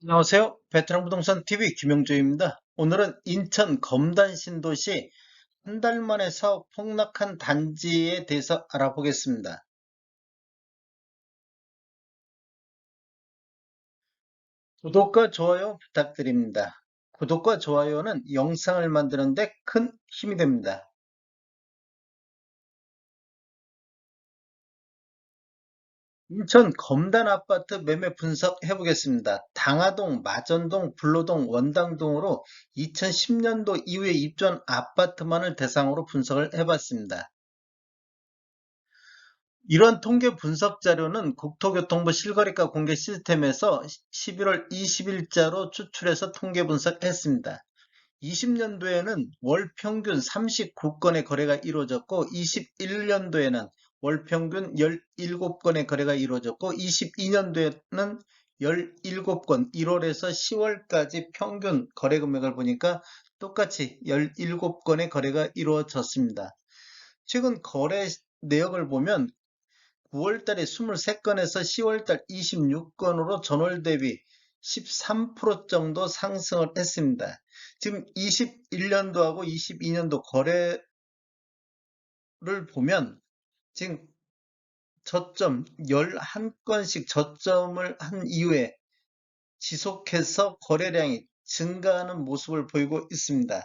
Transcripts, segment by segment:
안녕하세요. 베테랑 부동산 TV 김영조입니다. 오늘은 인천 검단 신도시 한 달 만에 사업 폭락한 단지에 대해서 알아보겠습니다. 구독과 좋아요 부탁드립니다. 구독과 좋아요는 영상을 만드는데 큰 힘이 됩니다. 인천 검단 아파트 매매 분석해 보겠습니다. 당하동, 마전동, 불로동, 원당동으로 2010년도 이후에 입주한 아파트만을 대상으로 분석을 해봤습니다. 이런 통계 분석 자료는 국토교통부 실거래가 공개 시스템에서 11월 20일자로 추출해서 통계 분석했습니다. 20년도에는 월 평균 39건의 거래가 이루어졌고 21년도에는 월 평균 17건의 거래가 이루어졌고 22년도에는 17건, 1월에서 10월까지 평균 거래 금액을 보니까 똑같이 17건의 거래가 이루어졌습니다. 최근 거래 내역을 보면 9월 달에 23건에서 10월 달 26건으로 전월 대비 13% 정도 상승을 했습니다. 지금 21년도하고 22년도 거래를 보면 지금 저점 11건씩 저점을 한 이후에 지속해서 거래량이 증가하는 모습을 보이고 있습니다.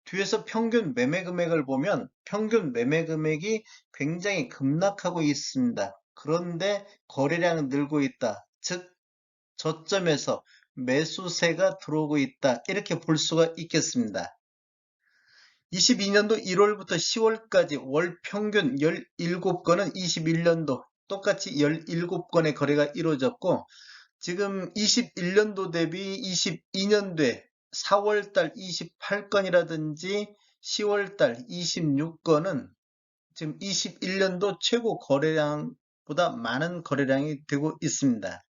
뒤에서 평균 매매 금액을 보면 평균 매매 금액이 굉장히 급락하고 있습니다. 그런데 거래량은 늘고 있다. 즉, 저점에서 매수세가 들어오고 있다. 이렇게 볼 수가 있겠습니다. 22년도 1월부터 10월까지 월 평균 17건은 21년도 똑같이 17건의 거래가 이루어졌고, 지금 21년도 대비 22년도에 4월달 28건이라든지 10월달 26건은 지금 21년도 최고 거래량보다 많은 거래량이 되고 있습니다.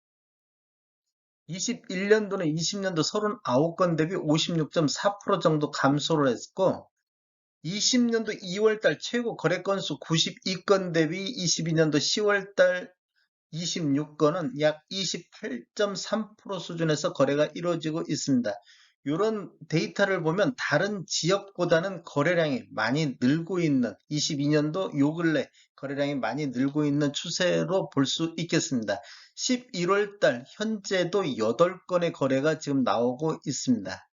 21년도는 20년도 39건 대비 56.4% 정도 감소를 했고, 20년도 2월달 최고 거래 건수 92건 대비 22년도 10월달 26건은 약 28.3% 수준에서 거래가 이루어지고 있습니다. 이런 데이터를 보면 다른 지역보다는 거래량이 많이 늘고 있는 22년도 요 근래 거래량이 많이 늘고 있는 추세로 볼 수 있겠습니다. 11월 달 현재도 8건의 거래가 지금 나오고 있습니다.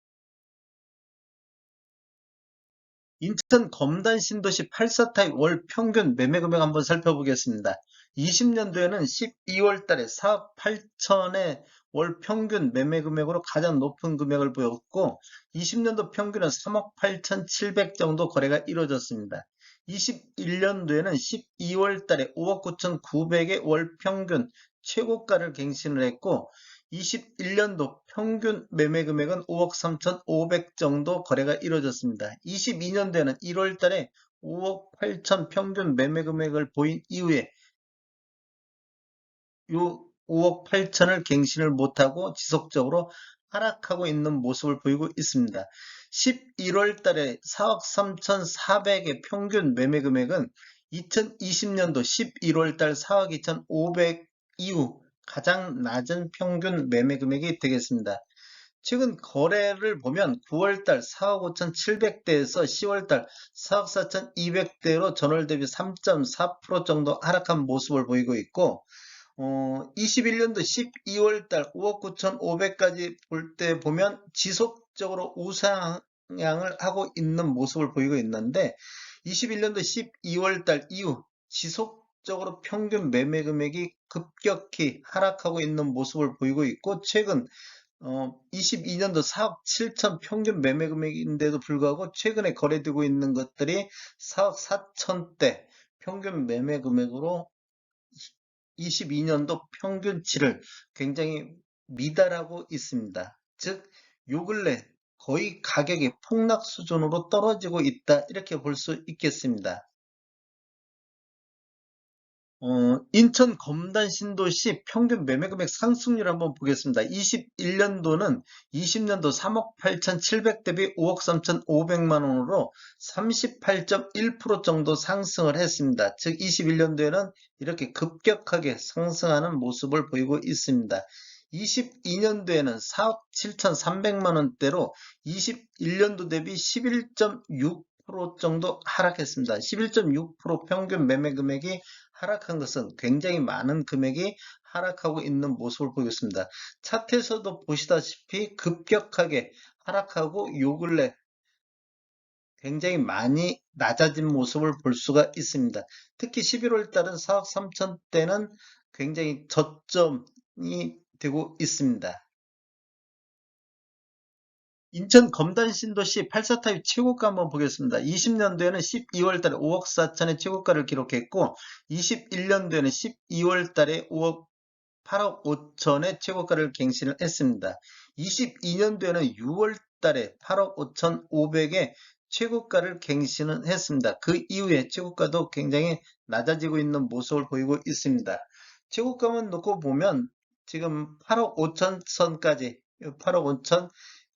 인천 검단 신도시 84타입 월 평균 매매 금액 한번 살펴보겠습니다. 20년도에는 12월 달에 4억 8천의 월 평균 매매 금액으로 가장 높은 금액을 보였고 20년도 평균은 3억 8천7백 정도 거래가 이루어졌습니다. 21년도에는 12월 달에 5억 9천9백의 월 평균 최고가를 갱신을 했고 21년도 평균 매매 금액은 5억 3,500 정도 거래가 이루어졌습니다. 22년도에는 1월 달에 5억 8천 평균 매매 금액을 보인 이후에 요 5억 8천을 갱신을 못하고 지속적으로 하락하고 있는 모습을 보이고 있습니다. 11월 달에 4억 3,400의 평균 매매 금액은 2020년도 11월 달 4억 2,500 이후 가장 낮은 평균 매매 금액이 되겠습니다. 최근 거래를 보면 9월달 4억 5,700대에서 10월달 4억 4,200대로 전월 대비 3.4% 정도 하락한 모습을 보이고 있고 21년도 12월 달 5억 9,500까지 볼 때 보면 지속적으로 우상향을 하고 있는 모습을 보이고 있는데 21년도 12월 달 이후 지속적으로 평균 매매 금액이 급격히 하락하고 있는 모습을 보이고 있고 최근 22년도 4억 7천 평균 매매 금액인데도 불구하고 최근에 거래되고 있는 것들이 4억 4천대 평균 매매 금액으로 22년도 평균치를 굉장히 미달하고 있습니다. 즉, 요 근래 거의 가격이 폭락 수준으로 떨어지고 있다. 이렇게 볼 수 있겠습니다. 인천 검단 신도시 평균 매매 금액 상승률 한번 보겠습니다. 21년도는 20년도 3억 8,700 대비 5억 3,500만 원으로 38.1% 정도 상승을 했습니다. 즉 21년도에는 이렇게 급격하게 상승하는 모습을 보이고 있습니다. 22년도에는 4억 7,300만 원대로 21년도 대비 11.6% 정도 하락했습니다. 11.6% 평균 매매 금액이 하락한 것은 굉장히 많은 금액이 하락하고 있는 모습을 보이고 있습니다. 차트에서도 보시다시피 급격하게 하락하고 요 근래 굉장히 많이 낮아진 모습을 볼 수가 있습니다. 특히 11월 달은 4억 3천대는 굉장히 저점이 되고 있습니다. 인천 검단 신도시 84타입 최고가 한번 보겠습니다. 20년도에는 12월 달에 5억 4천의 최고가를 기록했고 21년도에는 12월 달에 8억 5천의 최고가를 갱신을 했습니다. 22년도에는 6월 달에 8억 5천 5백의 최고가를 갱신을 했습니다. 그 이후에 최고가도 굉장히 낮아지고 있는 모습을 보이고 있습니다. 최고가만 놓고 보면 지금 8억 5천 선까지 8억 5천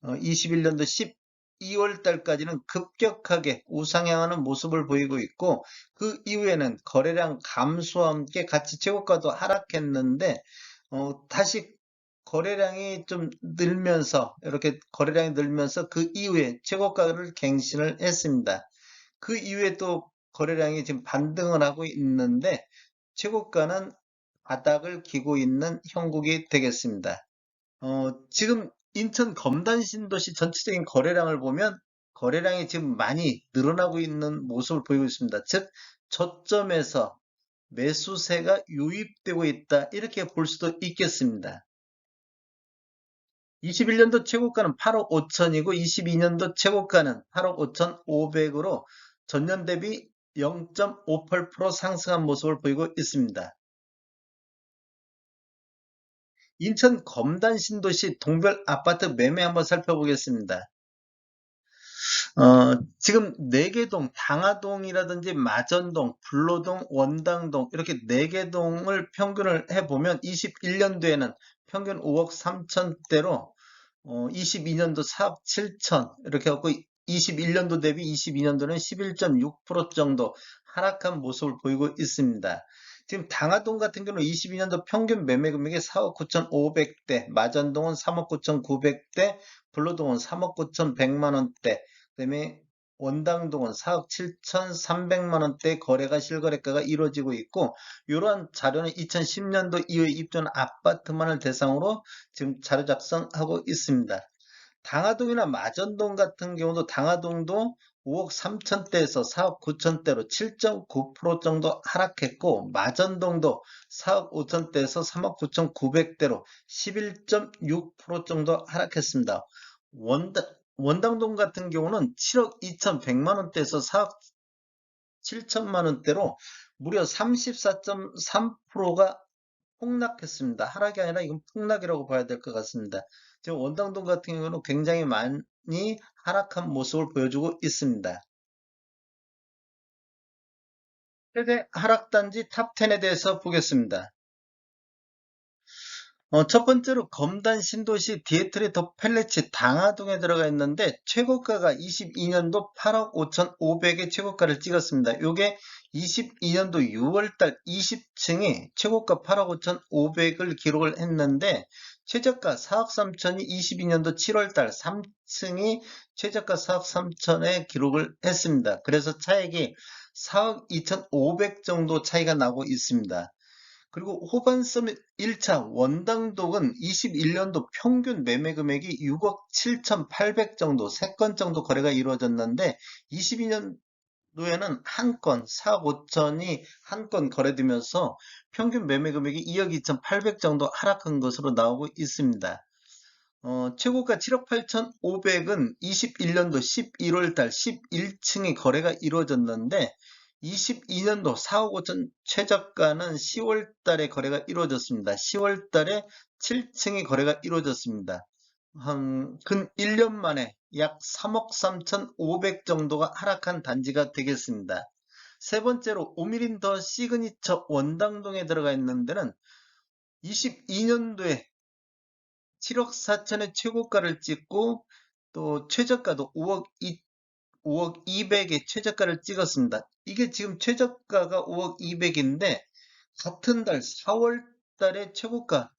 21년도 12월 달까지는 급격하게 우상향하는 모습을 보이고 있고 그 이후에는 거래량 감소와 함께 같이 최고가도 하락했는데 다시 거래량이 좀 늘면서 이렇게 거래량이 늘면서 그 이후에 최고가를 갱신을 했습니다. 그 이후에 또 거래량이 지금 반등을 하고 있는데 최고가는 바닥을 기고 있는 형국이 되겠습니다. 지금 인천 검단 신도시 전체적인 거래량을 보면 거래량이 지금 많이 늘어나고 있는 모습을 보이고 있습니다. 즉, 저점에서 매수세가 유입되고 있다. 이렇게 볼 수도 있겠습니다. 21년도 최고가는 8억 5천이고 22년도 최고가는 8억 5천 5백으로 전년 대비 0.58% 상승한 모습을 보이고 있습니다. 인천 검단 신도시 동별 아파트 매매 한번 살펴보겠습니다. 지금 네개동 당하동이라든지 마전동, 불로동, 원당동 이렇게 네개동을 평균을 해보면 21년도에는 평균 5억 3천대로 22년도 4억 7천 이렇게 하고 21년도 대비 22년도는 11.6% 정도 하락한 모습을 보이고 있습니다. 지금 당하동 같은 경우는 22년도 평균 매매 금액이 4억 9,500대, 마전동은 3억 9,900대, 불로동은 3억 9,100만 원대, 그다음에 원당동은 4억 7,300만 원대 거래가 실거래가가 이루어지고 있고 이러한 자료는 2010년도 이후에 입주한 아파트만을 대상으로 지금 자료 작성하고 있습니다. 당하동이나 마전동 같은 경우도 당하동도 5억 3천대에서 4억 9천대로 7.9% 정도 하락했고 마전동도 4억 5천대에서 3억 9천9백대로 11.6% 정도 하락했습니다. 원당동 같은 경우는 7억 2천100만 원대에서 4억 7천만 원대로 무려 34.3%가 폭락했습니다. 하락이 아니라 이건 폭락이라고 봐야 될 것 같습니다. 지금 원당동 같은 경우는 굉장히 많이 하락한 모습을 보여주고 있습니다. 최대 하락단지 탑10에 대해서 보겠습니다. 첫 번째로 검단 신도시 디에트리 더 팰리츠 당하동에 들어가 있는데 최고가가 22년도 8억 5,500의 최고가를 찍었습니다. 요게 22년도 6월달 20층이 최고가 8억 5,500을 기록을 했는데 최저가 4억 3천이 22년도 7월달 3층이 최저가 4억 3천에 기록을 했습니다. 그래서 차액이 4억 2,500 정도 차이가 나고 있습니다. 그리고 호반섬 1차 원당동은 21년도 평균 매매 금액이 6억 7,800 정도, 3건 정도 거래가 이루어졌는데 22년도에는 한 건, 4억 5천이 한 건 거래되면서 평균 매매 금액이 2억 2,800 정도 하락한 것으로 나오고 있습니다. 최고가 7억 8,500은 21년도 11월 달 11층이 거래가 이루어졌는데 22년도 4억 5천 최저가는 10월 달에 거래가 이루어졌습니다. 10월 달에 7층이 거래가 이루어졌습니다. 근 1년 만에 약 3억 3,500 정도가 하락한 단지가 되겠습니다. 세 번째로 오미린 더 시그니처 원당동에 들어가 있는 데는 22년도에 7억 4천의 최고가를 찍고 또 최저가도 5억 200의 최저가를 찍었습니다. 이게 지금 최저가가 5억 200인데 같은 달 4월 달에 최고가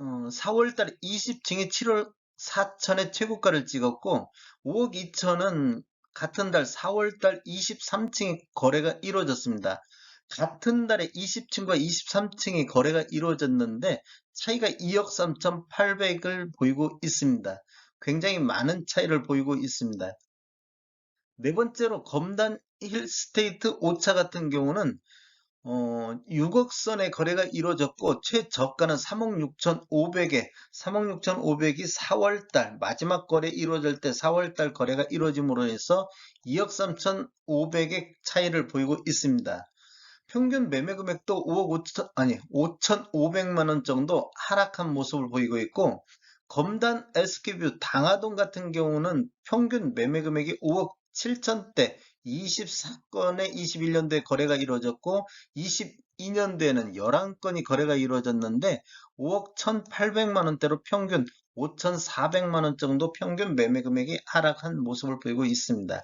4월 달에 20층이 7월 4천에 최고가를 찍었고 5억 2천은 같은 달 4월 달 23층이 거래가 이루어졌습니다. 같은 달에 20층과 23층이 거래가 이루어졌는데 차이가 2억 3,800을 보이고 있습니다. 굉장히 많은 차이를 보이고 있습니다. 네 번째로 검단 힐스테이트 5차 같은 경우는 6억 선의 거래가 이루어졌고 최저가는 3억 6,500에 3억 6,500이 4월달 마지막 거래 이루어질 때 4월달 거래가 이루어짐으로 해서 2억 3,500의 차이를 보이고 있습니다. 평균 매매 금액도 5억 5천 아니 5,500만 원 정도 하락한 모습을 보이고 있고 검단 SK뷰 당하동 같은 경우는 평균 매매 금액이 5억 7천대 24건에 21년도에 거래가 이루어졌고 22년도에는 11건이 거래가 이루어졌는데 5억 1,800만 원대로 평균 5,400만 원 정도 평균 매매 금액이 하락한 모습을 보이고 있습니다.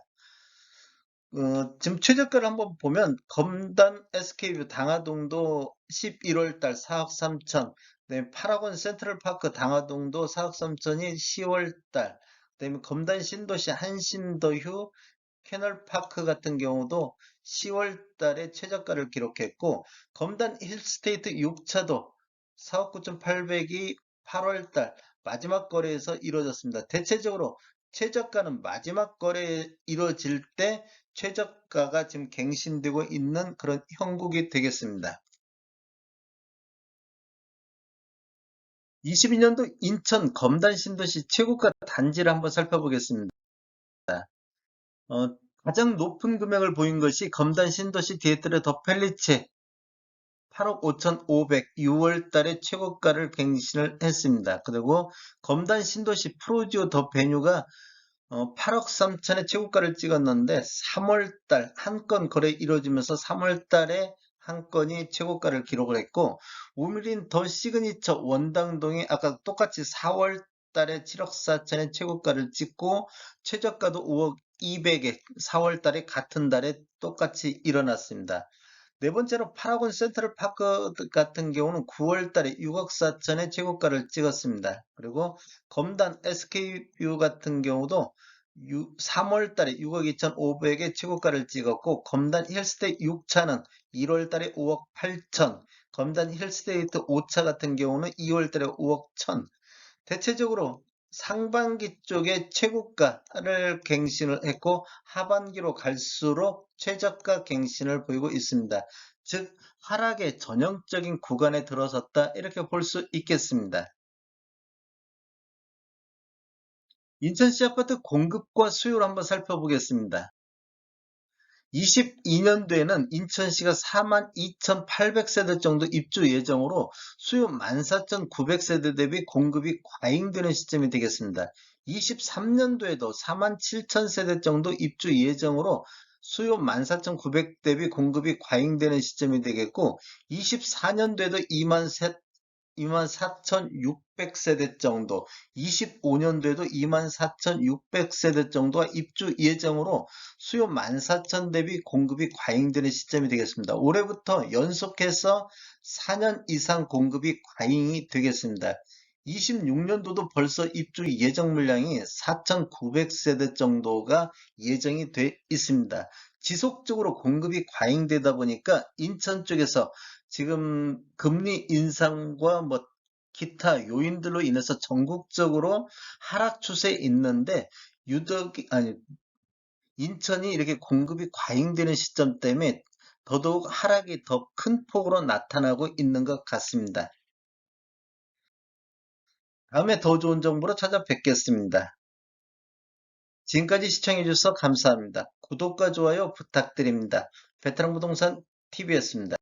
지금 최저가를 한번 보면 검단 SK뷰 당하동도 11월 달 4억 3천, 그다음에 파라곤 센트럴파크 당하동도 4억 3천이 10월 달, 그다음에 검단 신도시 한신더휴 캐널파크 같은 경우도 10월 달에 최저가를 기록했고 검단 힐스테이트 6차도 4억 9,800이 8월 달 마지막 거래에서 이루어졌습니다. 대체적으로 최저가는 마지막 거래에 이루어질 때 최저가가 지금 갱신되고 있는 그런 형국이 되겠습니다. 22년도 인천 검단 신도시 최고가 단지를 한번 살펴보겠습니다. 어, 가장 높은 금액을 보인 것이 검단 신도시 디에트르 더 펠리체 8억 5,500 6월 달에 최고가를 갱신을 했습니다. 그리고 검단 신도시 프로지오 더 베뉴가 8억 3천의 최고가를 찍었는데 3월달 한 건 거래 이루어지면서 3월달에 한 건이 최고가를 기록을 했고 우미린 더 시그니처 원당동이 아까 똑같이 4월달에 7억 4천의 최고가를 찍고 최저가도 5억 200에 4월달에 같은 달에 똑같이 일어났습니다. 네 번째로 파라곤 센트럴파크 같은 경우는 9월 달에 6억 4천의 최고가를 찍었습니다. 그리고 검단 SK뷰 같은 경우도 3월 달에 6억 2,500의 최고가를 찍었고 검단 힐스테이트 6차는 1월 달에 5억 8천, 검단 힐스테이트 5차 같은 경우는 2월 달에 5억 1천, 대체적으로 상반기 쪽에 최고가를 갱신을 했고 하반기로 갈수록 최저가 갱신을 보이고 있습니다. 즉 하락의 전형적인 구간에 들어섰다 이렇게 볼 수 있겠습니다. 인천시 아파트 공급과 수요를 한번 살펴보겠습니다. 22년도에는 인천시가 42,800세대 정도 입주 예정으로 수요 14,900세대 대비 공급이 과잉되는 시점이 되겠습니다. 23년도에도 47,000세대 정도 입주 예정으로 수요 14,900 대비 공급이 과잉되는 시점이 되겠고 24년도에도 24,600세대 정도, 25년도에도 24,600세대 정도가 입주 예정으로 수요 14,000 대비 공급이 과잉되는 시점이 되겠습니다. 올해부터 연속해서 4년 이상 공급이 과잉이 되겠습니다. 26년도도 벌써 입주 예정 물량이 4,900세대 정도가 예정이 돼 있습니다. 지속적으로 공급이 과잉되다 보니까 인천 쪽에서 지금 금리 인상과 뭐 기타 요인들로 인해서 전국적으로 하락 추세에 있는데 인천이 이렇게 공급이 과잉되는 시점 때문에 더더욱 하락이 더 큰 폭으로 나타나고 있는 것 같습니다. 다음에 더 좋은 정보로 찾아뵙겠습니다. 지금까지 시청해주셔서 감사합니다. 구독과 좋아요 부탁드립니다. 베테랑 부동산 TV였습니다.